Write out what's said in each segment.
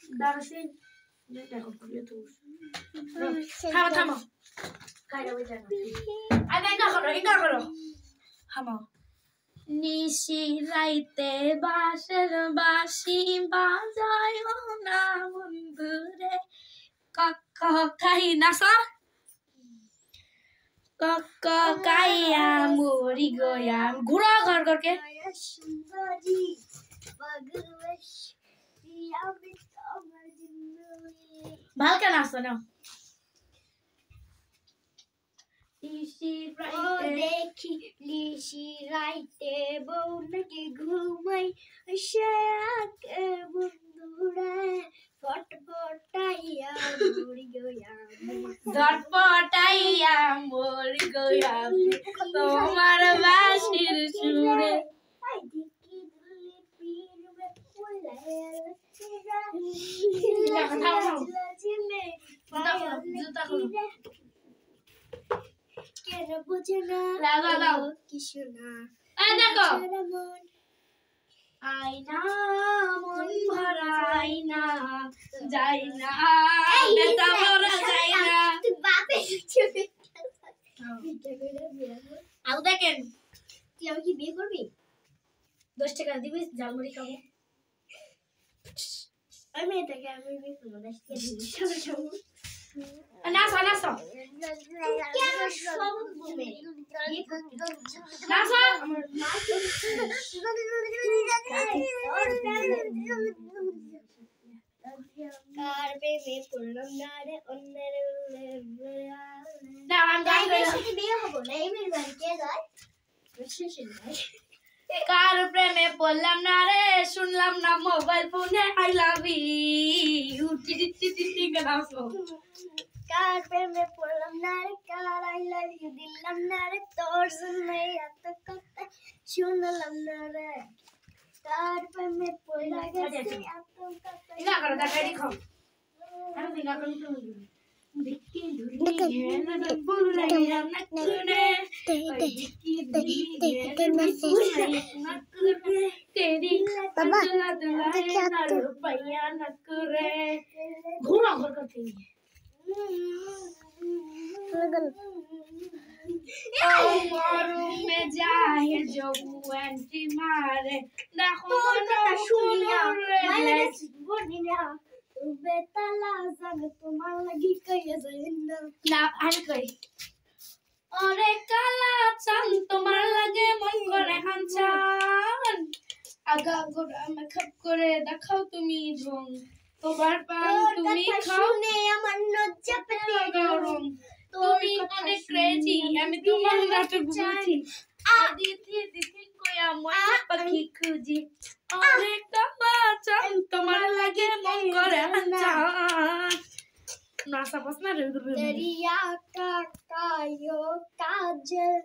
দারুসিন দেখো খুলে তো থামো থামো কাইরা বইটা না আগে এটা করো থামো নিশি রাইতে বাঁশের বাঁশি বাজায় না বন্ধুরে কক খাই নাসা কক কাইয়া মরি গয়া ঘুরা ঘর করকে সুন্দরী পাগলশ আমি তোমার জিন্দগি ভাল কেন আসো না দেখি লিশি রাইতে বউকে ঘুমাই শাকে বন্ধুরা ফটফটাইয়া মরি গয়া ঝটপটাইয়া মরি গয়া তোমার বাঁশির সুরে কেন বুঝে না কিছু না দেখো আয়না মন ভরা আয়না যাই না নেতা ভরা যাই না আউ দেখেন তুই আমি কি বিয়ে করবি 10 টাকা দিবি ঝালমুড়ি খাবো আমি এটাকে আমি বিয়ে করবো 10 টাকা দিবি খাবো নাসা নাসা কেন সব ঘুমে নাসা আমার মা কার বেবে পড়লাম না রে অন্যের না আমি গাইবের সাথে বিয়ে হবো না এই মেয়ের বাড়ি কে যায় শেষে যায় কার প্রেমে পড়লাম না রে শুনলাম না মোবাইল ফোনে আই লাভ ইউ টি গানাসো কার প্রেমে পড়লাম না রে কার আই লাভ ইউ দিলাম না রে তোর শুনে এত কথা শুনলাম না রে কার প্রেমে পড়লা গেছে এত কথা ইনা করো দেখা দেখো আমি দিনা করো দেখি ধুরি হে না বল লাগে না কুনে দেখি ধুরি হে না কুনে তেরি বাবা देखिए तो रुपया न करे घूरा घर करते हैं मारू में जाए जो एंटी मारे देखो ना सुनिया मैंने बोलिया तू बेतला संग तुम्हार लगी कहिए जइना ना आन कहि अरे काला चांद तुम्हार लगे मन करे हंचान আগা গোড়া মেকআপ করে দেখাও তুমি ঢং তোমার পান তুমি খাও নে আমার লজ্জা পেতে গরম তুমি অনেক ক্রেজি আমি তোমার নাটক বুঝি আদিতি দিতি কোয়া মই পাখি খুঁজি অনেক টাকা চাই তোমার লাগে মন করে হাঁচান নাসা পছনা রে দরিয়া কাকায়ো কাজল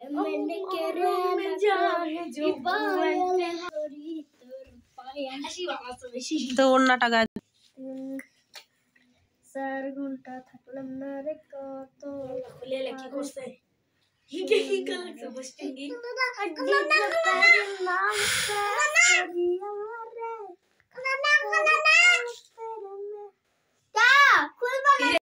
मैंने केरे में जाने जो बाले हरी तर पाया ऐसी बात तो वैसी तो उन्ना टाका सर घंटा थकलम ना रे तो खुले लकी कोसे ही कलर से बचेंगी अड्डी का नाम से